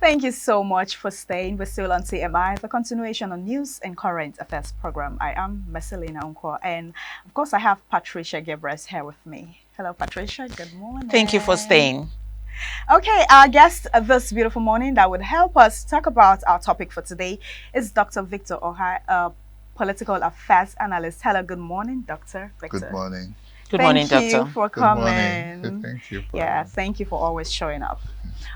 Thank you so much for staying. We're still on TMI, the continuation on news and current affairs program. I am Marcelina Unko, and of course, I have Patricia Gebres here with me. Hello, Patricia. Good Thank you for morning. staying. Okay, our guest this beautiful morning that would help us talk about our topic for today is Dr. Victor Ohai, a political affairs analyst. Hello, good morning, Dr. Good Victor. morning. Good morning, Thank you doctor. for Good morning. coming. Thank you for Yeah, having me. thank you for always showing up.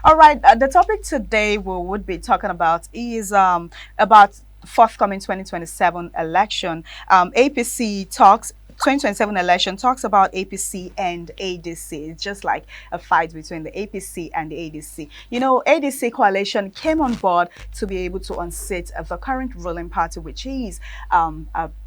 All right, the topic today we would be talking about is about forthcoming 2027 election. APC talks 2027 election talks about APC and ADC. It's just like a fight between the APC and the ADC. You know, ADC coalition came on board to be able to unseat the current ruling party, which is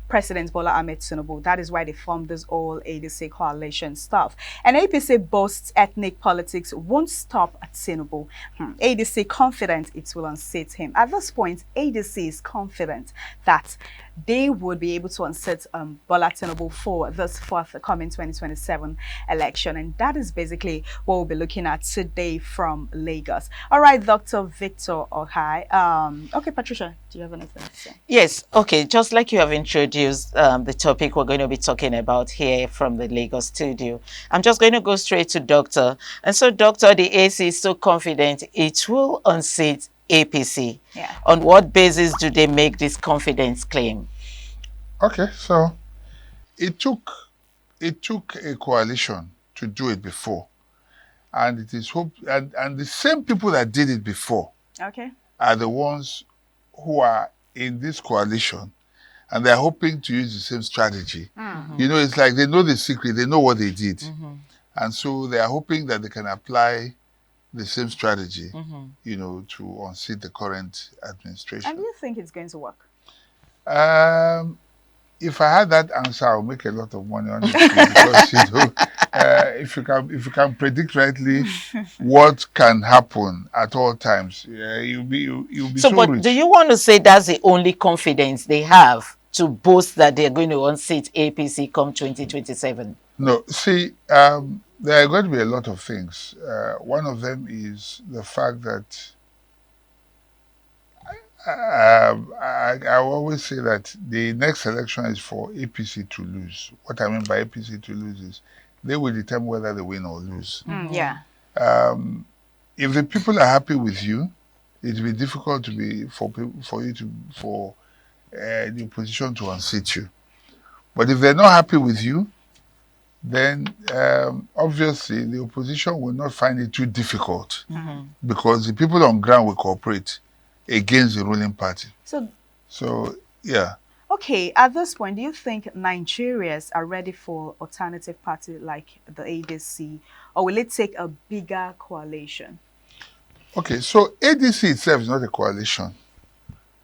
President Bola Ahmed Tinubu. That is why they formed this all ADC coalition stuff. And APC boasts ethnic politics won't stop at Tinubu. ADC confident it will unseat him. At this point, ADC is confident that they would be able to unseat Bola Tinubu for this forthcoming 2027 election. And that is basically what we'll be looking at today from Lagos. All right, Dr. Victor Ohai. Okay, Patricia, do you have anything to say? Yes, okay, just like you have introduced the topic we're going to be talking about here from the Lagos studio, I'm just going to go straight to Doctor. And so, Doctor, the AC is so confident it will unseat APC. Yeah. On what basis do they make this confidence claim? Okay, so it took a coalition to do it before, and it is hope and the same people that did it before Okay. are the ones who are in this coalition, and they're hoping to use the same strategy. You know, it's like they know the secret, they know what they did, and so they are hoping that they can apply the same strategy, you know, to unseat the current administration. And do you think it's going to work? If I had that answer, I'll make a lot of money on it because you know, if you can predict rightly what can happen at all times, you'll be so but rich. do you want to say that's the only confidence they have to boast that they're going to unseat APC come 2027? No, see, there are going to be a lot of things. One of them is the fact that I always say that the next election is for APC to lose. What I mean by APC to lose is they will determine whether they win or lose. Yeah. If the people are happy with you, it will be difficult for the opposition to unseat you. But if they're not happy with you, then obviously the opposition will not find it too difficult because the people on ground will cooperate against the ruling party. So yeah. Okay, at this point, do you think Nigerians are ready for alternative party like the ADC, or will it take a bigger coalition? Okay, so ADC itself is not a coalition.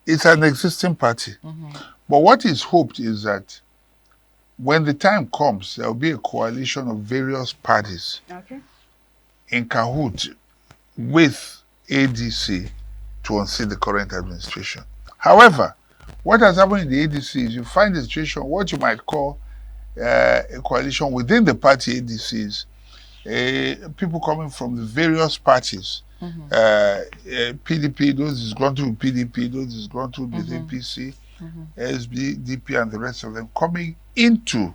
It's an existing party. But what is hoped is that when the time comes, there will be a coalition of various parties in cahoot with ADC to unseat the current administration. However, what has happened in the ADC is you find the situation, what you might call a coalition within the party ADCs, people coming from the various parties, PDP, those disgruntled with PDP, those disgruntled with APC, SDP, and the rest of them coming into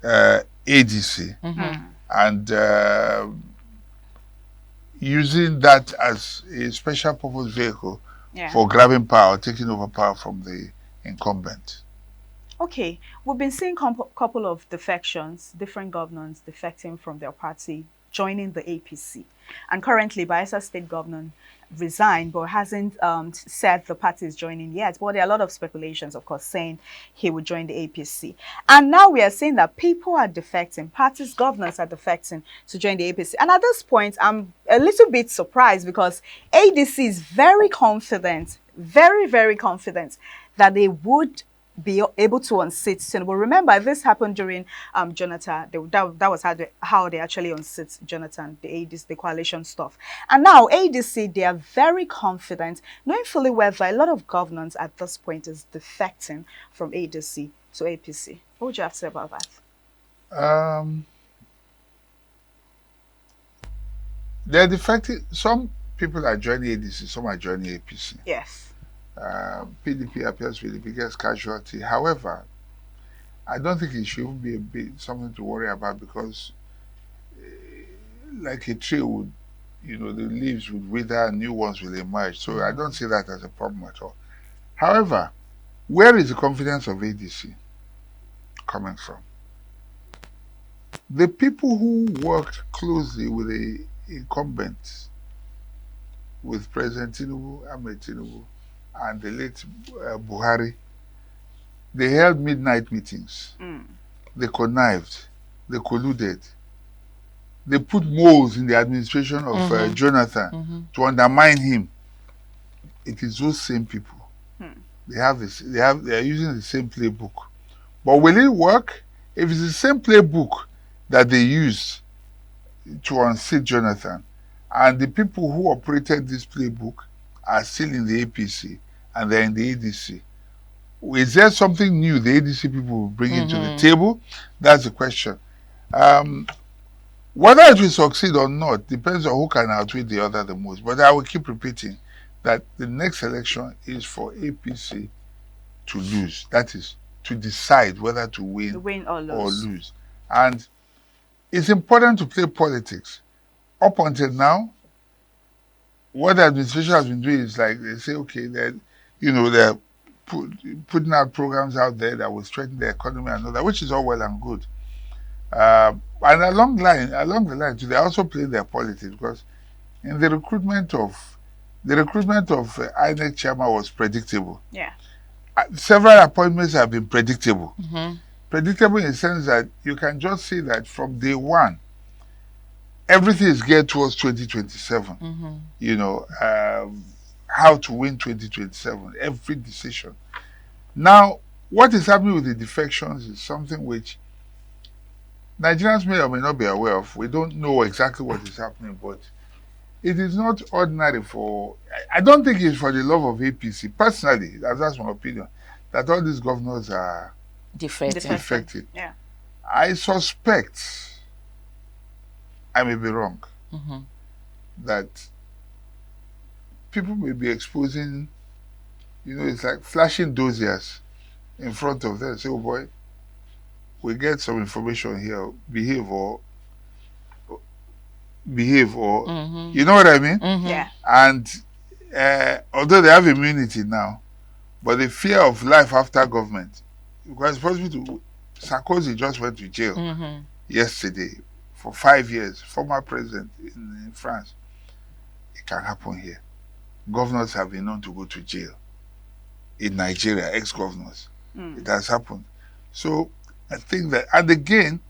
ADC and using that as a special purpose vehicle for grabbing power, taking over power from the incumbent. Okay, we've been seeing couple of defections, different governors defecting from their party, joining the APC. And currently, Bayelsa State Governor resigned, but hasn't said the party is joining yet. But there are a lot of speculations, of course, saying he would join the APC. And now we are seeing that people are defecting, parties, governors are defecting to join the APC. And at this point, I'm a little bit surprised because ADC is very confident, very, very confident that they would be able to unseat Tinubu. Remember, this happened during Jonathan. That was how they actually unseat Jonathan, the ADC, the coalition stuff. And now ADC, they are very confident, knowing fully well that a lot of governance at this point is defecting from ADC to APC. What would you have to say about that? They're defecting. Some people are joining ADC, some are joining APC. Yes. PDP appears to be the biggest casualty. However, I don't think it should even be something to worry about, because like a tree would, the leaves would wither and new ones will emerge. So I don't see that as a problem at all. However, where is the confidence of ADC coming from? The people who worked closely with the incumbents, with President Tinubu, Ahmed Tinubu, and the late Buhari, they held midnight meetings. They connived, they colluded, they put moles in the administration of Jonathan to undermine him. It is those same people. They are using the same playbook. But will it work? If it's the same playbook that they used to unseat Jonathan, and the people who operated this playbook are still in the APC and they're in the ADC, is there something new the ADC people will bring into the table? That's the question. Whether it will succeed or not depends on who can outwit the other the most. But I will keep repeating that the next election is for APC to lose. That is, to decide whether to win or lose. And it's important to play politics. Up until now, what the administration has been doing is like they say, okay, they're putting out programs out there that will strengthen the economy and all that, which is all well and good. And along the line too, they also play their politics, because in the recruitment of INEC chairman was predictable. Yeah. Several appointments have been predictable. Predictable in the sense that you can just see that from day one, everything is geared towards 2027. How to win 2027, every decision. Now, what is happening with the defections is something which Nigerians may or may not be aware of. We don't know exactly what is happening, but it is not ordinary for... I don't think it's for the love of APC. Personally, that's my opinion, that all these governors are defected. Yeah. I suspect, I may be wrong, that people may be exposing, it's like flashing dossiers in front of them. Say, oh boy, we get some information here, behave or you know what I mean? Yeah. And although they have immunity now, but the fear of life after government, because Sarkozy just went to jail yesterday for 5 years, former president in France. It can happen here. Governors have been known to go to jail in Nigeria, ex-governors. It has happened. So I think that, and again,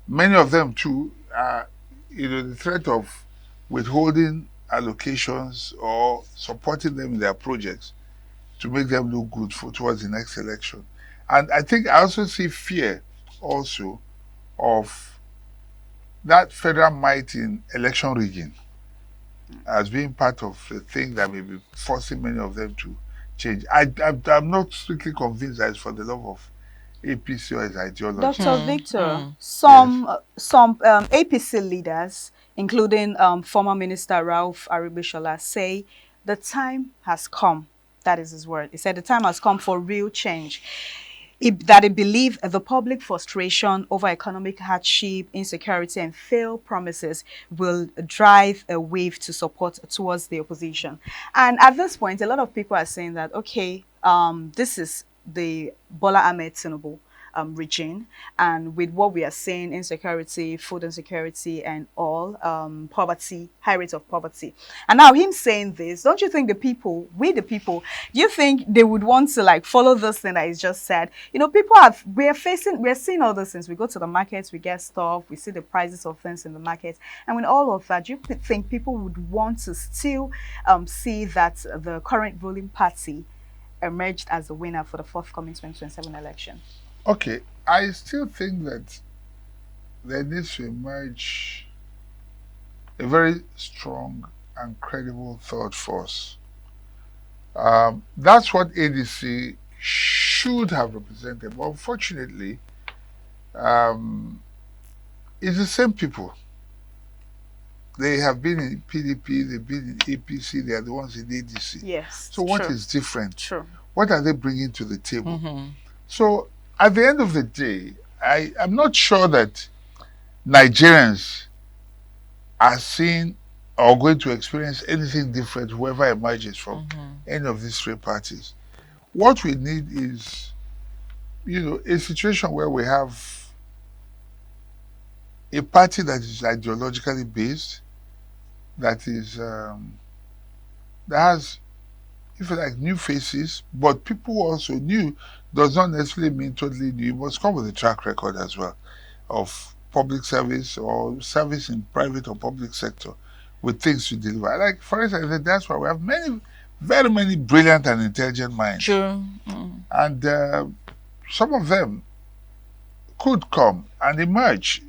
many of them too are, the threat of withholding allocations or supporting them in their projects to make them look good towards the next election. And I think I also see fear also of that federal might in election rigging as being part of the thing that may be forcing many of them to change. I'm not strictly convinced that it's for the love of APC or its ideology. Dr. Victor, some APC leaders, including former Minister Ralph Aribishola, say the time has come. That is his word. He said the time has come for real change. That he believed the public frustration over economic hardship, insecurity, and failed promises will drive a wave to support towards the opposition. And at this point, a lot of people are saying that, okay, this is the Bola Ahmed Tinubu regime, and with what we are seeing, insecurity, food insecurity, and all, poverty, high rates of poverty. And now him saying this, don't you think the people, you think they would want to like follow this thing that he's just said? We're seeing all those things. We go to the markets, we get stuff, we see the prices of things in the market, and with all of that, you think people would want to still see that the current ruling party emerged as the winner for the forthcoming 2027 election? Okay, I still think that there needs to emerge a very strong and credible third force. That's what ADC should have represented, but unfortunately, it's the same people. they have been in PDP, they've been in APC, they are the ones in ADC. Yes. So what true. is different? True. What are they bringing to the table? Mm-hmm. So at the end of the day, I'm not sure that Nigerians are seeing or going to experience anything different, whoever emerges from any of these three parties. What we need is, a situation where we have a party that is ideologically based, that is that has, if you like, new faces, but people also new does not necessarily mean totally new. You must come with a track record as well of public service or service in private or public sector with things to deliver. Like, for instance, that's why we have very many brilliant and intelligent minds. True. And some of them could come and emerge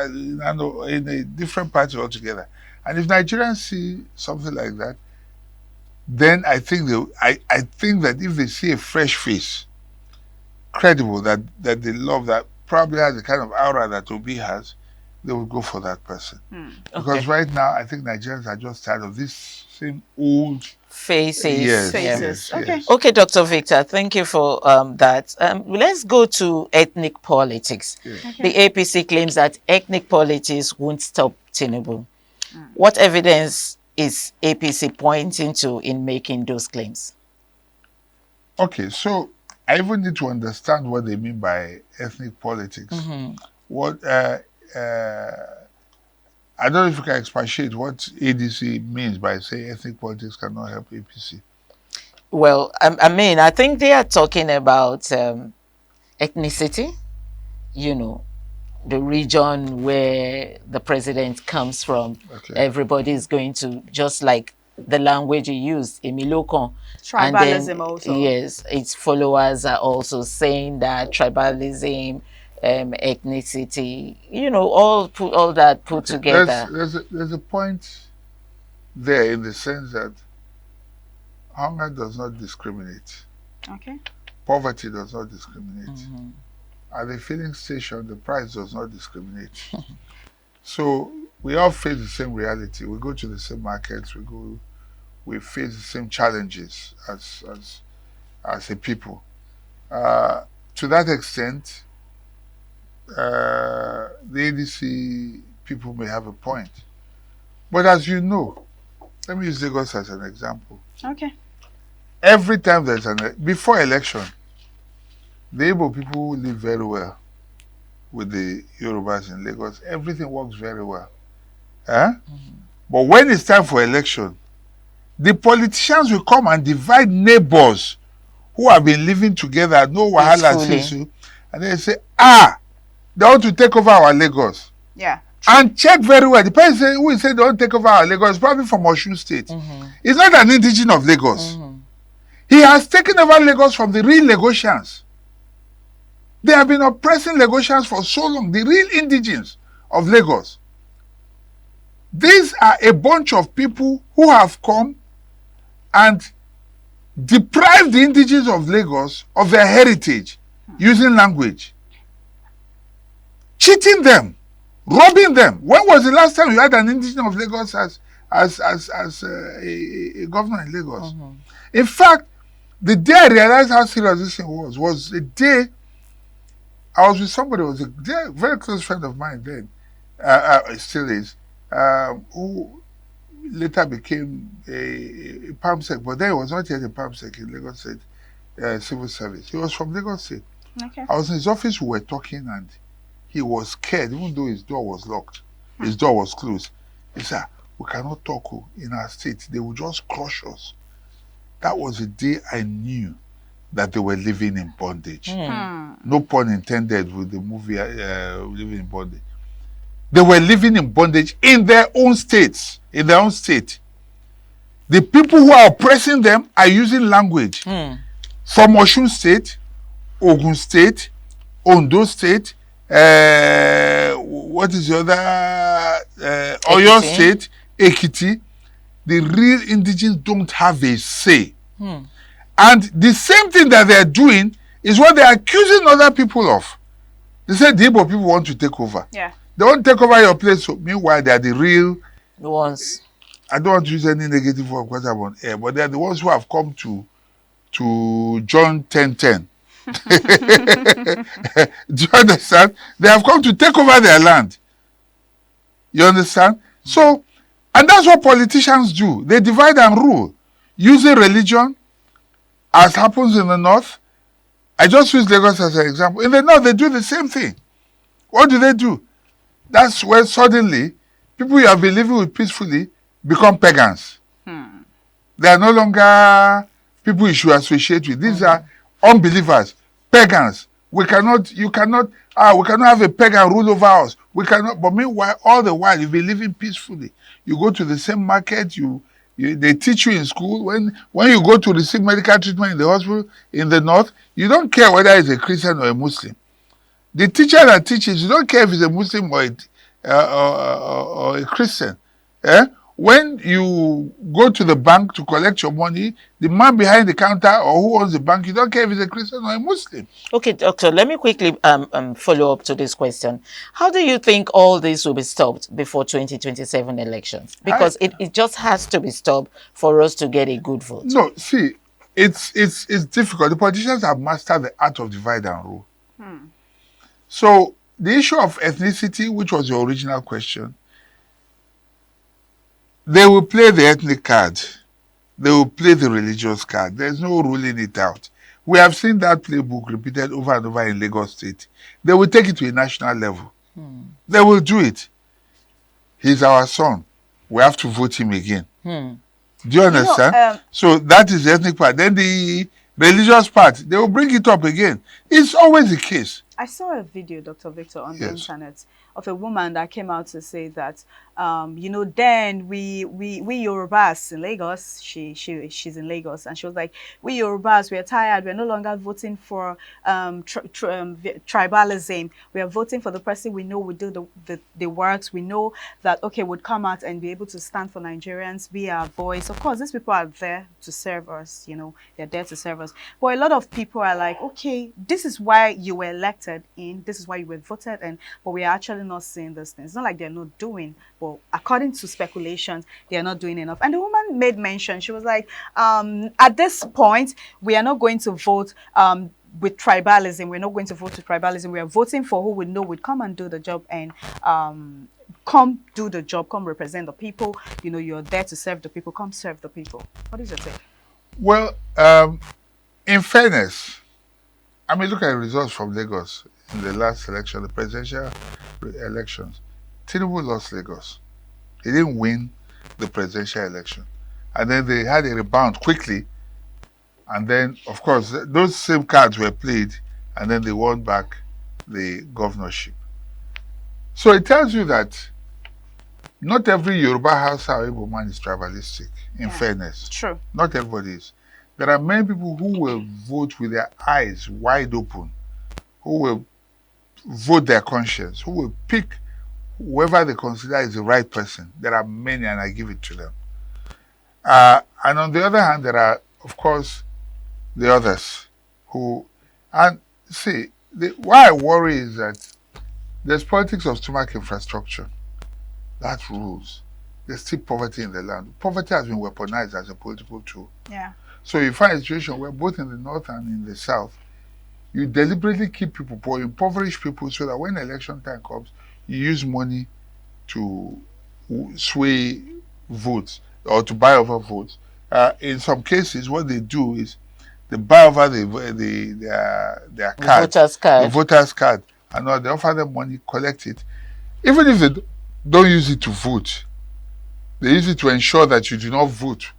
in a different party altogether. And if Nigerians see something like that, then I think I think that if they see a fresh face, credible, that they love, that probably has the kind of aura that Obi has, they will go for that person. Because right now, I think Nigerians are just tired of this same old faces. Yes, Faces. yes, Okay. yes. Okay, Dr. Victor, thank you for that. Let's go to ethnic politics. Yes. Okay. The APC claims that ethnic politics won't stop Tinubu. What evidence is APC pointing to in making those claims? Okay, so I even need to understand what they mean by ethnic politics. What I don't know if you can expatiate what ADC means by saying ethnic politics cannot help APC. Well, I think they are talking about ethnicity, the region where the president comes from. Okay. Everybody is going to, just like the language you use, Emilokon. Tribalism also. Yes, its followers are also saying that tribalism, ethnicity, all that put together. There's a point there in the sense that hunger does not discriminate. Okay. Poverty does not discriminate. At the filling station, the price does not discriminate. So we all face the same reality. We go to the same markets. We face the same challenges as a people. To that extent, the ADC people may have a point. But as you know, let me use Lagos as an example. Okay. Every time before election, the Igbo people live very well with the Yorubas in Lagos. Everything works very well. But when it's time for election, the politicians will come and divide neighbors who have been living together, no wahala, and they say, they want to take over our Lagos. Yeah. And check very well. The person who say they want to take over our Lagos is probably from Osun State. He's not an indigenous of Lagos. He has taken over Lagos from the real Lagosians. They have been oppressing Lagosians for so long, the real indigenes of Lagos. These are a bunch of people who have come and deprived the indigenes of Lagos of their heritage using language, cheating them, robbing them. When was the last time you had an indigene of Lagos as a governor in Lagos? In fact, the day I realized how serious this thing was the day I was with somebody who was a very close friend of mine then, still is, who later became a PAMSEC, but then he was not yet a PAMSEC in Lagos State Civil Service. He was from Lagos State. Okay. I was in his office, we were talking, and he was scared, even though his door was locked. His door was closed. He said, we cannot talk in our state. They will just crush us. That was the day I knew that they were living in bondage. No pun intended with the movie Living in Bondage. They were living in bondage in their own states, in their own state. The people who are oppressing them are using language from Osun State, Ogun State, Ondo State, what is the other? Oyo State, Ekiti. The real indigenes don't have a say. And the same thing that they are doing is what they are accusing other people of. They said the Igbo people want to take over. Yeah. They want to take over your place. So meanwhile, they are the real The ones. I don't want to use any negative word because I'm on air, but they're the ones who have come to John 10:10. Do you understand? They have come to take over their land. You understand? So, and that's what politicians do. They divide and rule using religion, as happens in the north. I just use Lagos as an example. In the north, they do the same thing. What do? That's where suddenly people you have been living with peacefully become pagans. They are no longer people you should associate with. These are unbelievers, pagans. We cannot have a pagan rule over us. We cannot, but meanwhile, all the while you've been living peacefully. You go to the same market, they teach you in school. When you go to receive medical treatment in the hospital in the north, you don't care whether it's a Christian or a Muslim. The teacher that teaches, you don't care if it's a Muslim or a Christian. When you go to the bank to collect your money, the man behind the counter or who owns the bank, you don't care if it's a Christian or a Muslim. Okay, doctor, let me quickly follow up to this question. How do you think all this will be stopped before 2027 elections? Because it just has to be stopped for us to get a good vote. No, see, it's difficult. The politicians have mastered the art of divide and rule. So the issue of ethnicity, which was your original question, they will play the ethnic card. They will play the religious card. There's no ruling it out. We have seen that playbook repeated over and over in Lagos State. They will take it to a national level. They will do it. He's our son. We have to vote him again. Do you understand? So that is the ethnic part. Then the religious part, they will bring it up again. It's always the case. I saw a video, Dr. Victor, on the internet of a woman that came out to say that, then we Yorubas in Lagos, she's in Lagos, and she was like, we Yorubas, we're tired, we're no longer voting for tribalism. We are voting for the person we know would do the works. We know that, okay, would come out and be able to stand for Nigerians, be our voice. Of course, these people are there to serve us, they're there to serve us. But a lot of people are like, okay, this is why you were elected in, this is why you were voted in, but we are actually not seeing this thing. It's not like they're not doing, but according to speculations, they are not doing enough. And the woman made mention, she was like, at this point, we are not going to vote with tribalism. We're not going to vote with tribalism. We are voting for who we know would come and do the job and come do the job, come represent the people. You're there to serve the people. Come serve the people. What is your take? Well, in fairness, look at the results from Lagos in the last election, the presidential elections. Tinubu lost Lagos. He didn't win the presidential election. And then they had a rebound quickly. And then, of course, those same cards were played, and then they won back the governorship. So it tells you that not every Yoruba house or Igbo man is tribalistic, in fairness. True. Not everybody is. There are many people who will vote with their eyes wide open, who will vote their conscience, who will pick whoever they consider is the right person. There are many, and I give it to them. And on the other hand, there are, of course, the others who, and see, why I worry is that there's politics of stomach infrastructure. That rules. There's still poverty in the land. Poverty has been weaponized as a political tool. Yeah. So you find a situation where both in the north and in the south, you deliberately keep people poor, impoverish people, so that when election time comes, you use money to sway votes or to buy over votes. In some cases, what they do is they buy over their card, the voter's card, and they offer them money, collect it. Even if they don't use it to vote, they use it to ensure that you do not vote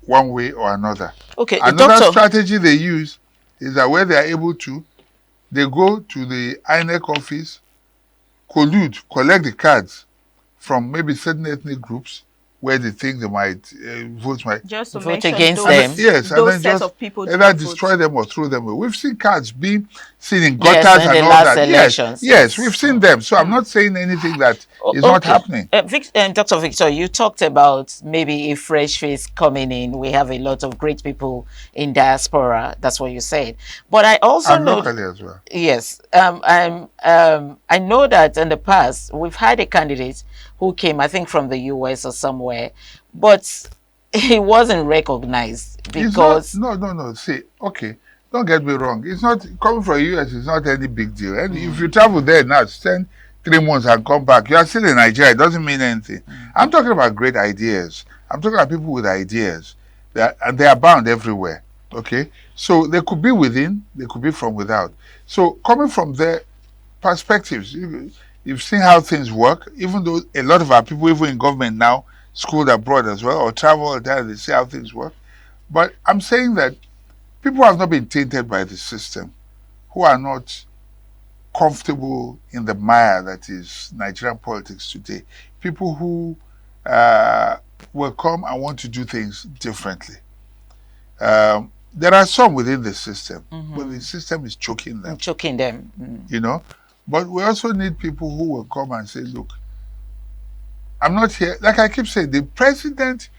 one way or another. Okay. Another strategy they use is that where they are able to, they go to the INEC office, collude, collect the cards from maybe certain ethnic groups where they think they might vote just to vote against them. Yes, and then just either destroy them or throw them away. We've seen cards being seen in gutters and all that. Yes, we've seen them. So I'm not saying anything that is not happening. Dr. Victor, you talked about maybe a fresh face coming in. We have a lot of great people in diaspora. That's what you said. But I also know locally as well. Yes, I know that in the past we've had a candidate who came, I think from the US or somewhere, but he wasn't recognized It's not, because no. See, okay, don't get me wrong. It's not coming from US. It's not any big deal. And if you travel there now, spend 3 months and come back, you are still in Nigeria. It doesn't mean anything. I'm talking about great ideas. I'm talking about people with ideas that, and they are bound everywhere. Okay, so they could be within, they could be from without. So coming from their perspectives, you've seen how things work. Even though a lot of our people, even in government now, schooled abroad as well, or travel all the time, they see how things work. But I'm saying that people have not been tainted by the system, who are not comfortable in the mire that is Nigerian politics today. People who will come and want to do things differently. There are some within the system, but the system is choking them. choking them. You know, but we also need people who will come and say, look, I'm not here. Like I keep saying, the president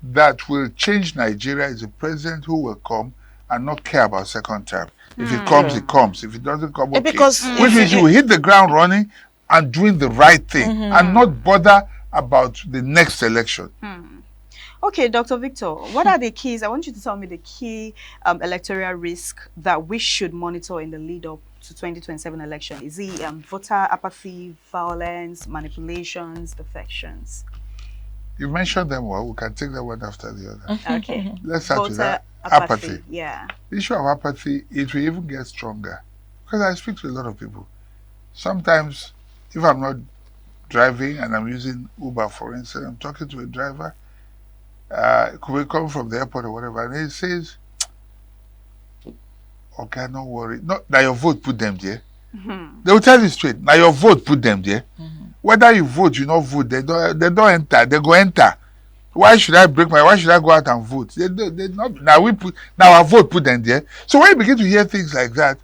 that will change Nigeria is a president who will come and not care about second term. If it comes, it comes. If it doesn't come, okay. Because Which means you hit the ground running and doing the right thing and not bother about the next election. Okay, Dr. Victor, what are the keys? I want you to tell me the key electoral risk that we should monitor in the lead up to 2027 election. Is it voter apathy, violence, manipulations, defections? You mentioned them well. We can take that one after the other. Okay. Let's start with Voter that. Apathy. Yeah. The issue of apathy, it will even get stronger. Because I speak to a lot of people. Sometimes, if I'm not driving and I'm using Uber, for instance, I'm talking to a driver, could we come from the airport or whatever, and he says, okay, don't worry. No, now your vote put them there. They will tell you straight, now your vote put them there. Whether you vote, you not vote, they don't enter, they go enter. Why should I why should I go out and vote? They not, now our vote put them there. So when you begin to hear things like that,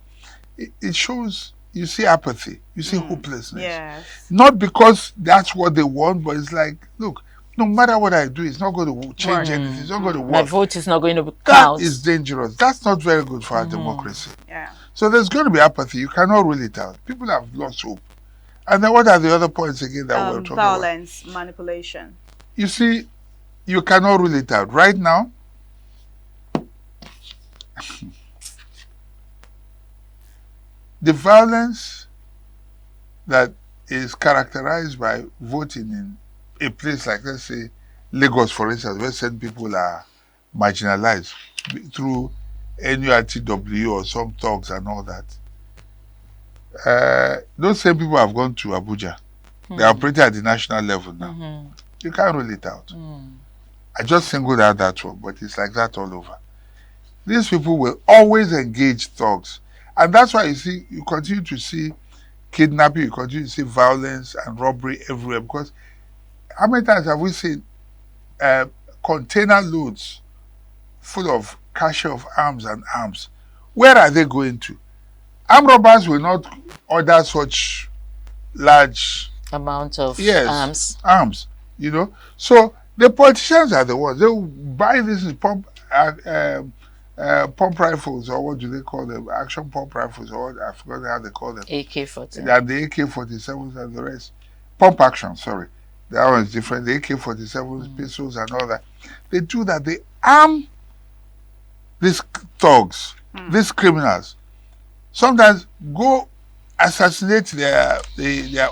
it shows, you see apathy, you see hopelessness. Yes. Not because that's what they want, but it's like, look, no matter what I do, it's not going to change anything. It's not going to work. My vote is not going to That count. is dangerous. That's not very good for our democracy. Yeah. So there's going to be apathy. You cannot rule it out. People have lost hope. And then what are the other points again that we're talking about? Violence, manipulation. You see, you cannot rule it out. Right now, the violence that is characterized by voting in a place like, let's say, Lagos, for instance, where certain people are marginalized through NURTW or some thugs and all that. Those same people have gone to Abuja. They are operating at the national level now. You can't rule it out. I just singled out that one, but it's like that all over. These people will always engage thugs. And that's why you continue to see kidnapping, you continue to see violence and robbery everywhere. Because how many times have we seen container loads full of cache of arms and arms? Where are they going to? Armed robbers will not order such large amount of arms, you know. So the politicians are the ones. They will buy this pump rifles, or what do they call them? Action pump rifles, or what, I forgot how they call them. AK-47. And the AK-47s and the rest. Pump action, sorry. That one is different. The AK-47s, pistols and all that. They do that. They arm these thugs, these criminals. Sometimes go assassinate their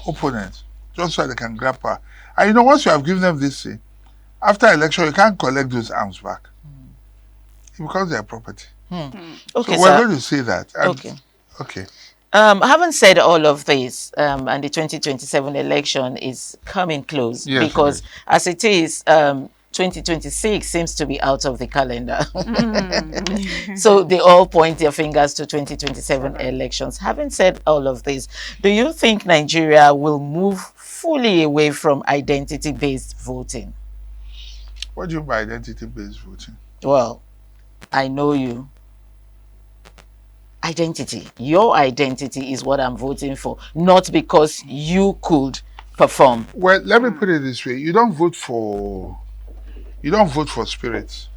opponents just so they can grab power. And you know, once you have given them this thing, after election, you can't collect those arms back. It becomes their property. Okay, so we're going to say that. And, okay. Having said all of this, and the 2027 election is coming close, because as it is, 2026 seems to be out of the calendar. So they all point their fingers to 2027 elections. Having said all of this, do you think Nigeria will move fully away from identity-based voting? What do you mean by identity-based voting? Well, I know you. Identity. Your identity is what I'm voting for, not because you could perform. Well, let me put it this way. You don't vote for spirits.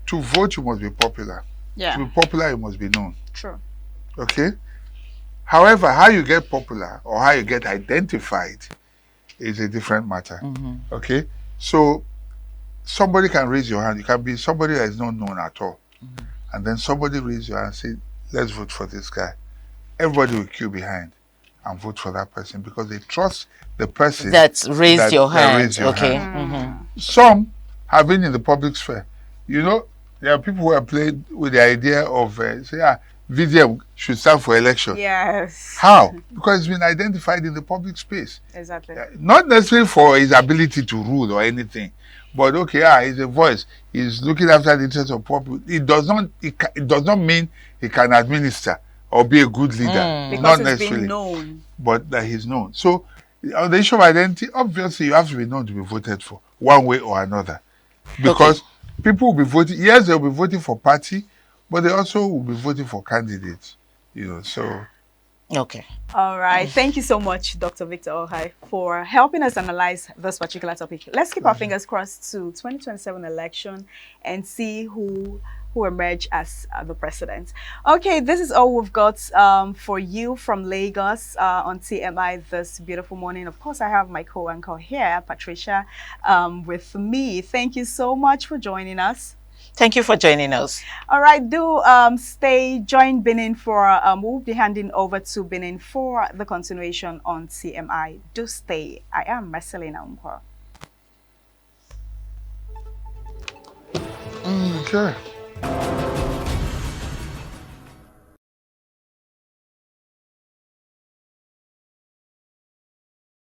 To vote, you must be popular. Yeah. To be popular, you must be known. True. Okay? However, how you get popular or how you get identified is a different matter. Okay, so somebody can raise your hand. You can be somebody that is not known at all, and then somebody raise your hand and say, "Let's vote for this guy." Everybody will queue behind and vote for that person because they trust the person That's raised your that hand. raised your Okay. hand. Some have been in the public sphere. You know, there are people who have played with the idea of VDM should stand for election. Yes. How? Because it's been identified in the public space. Exactly. Not necessarily for his ability to rule or anything, but okay, he's a voice. He's looking after the interests of people. It does not mean he can administer or be a good leader. Because Not it's necessarily, been known. but that he's known. So on the issue of identity, obviously you have to be known to be voted for one way or another, because people will be voting. Yes, they'll be voting for party, but they also will be voting for candidates. You know, so. Okay. All right. Thank you so much, Dr. Victor Ohai, for helping us analyze this particular topic. Let's keep our fingers crossed to 2027 election and see who emerge as the president. Okay, this is all we've got for you from Lagos on TMI this beautiful morning. Of course, I have my co-anchor here, Patricia, with me. Thank you so much for joining us. Thank you for joining us. All right, do join Benin for, we'll be handing over to Benin for the continuation on TMI. Do stay. I am Marcelina Umpor. Okay.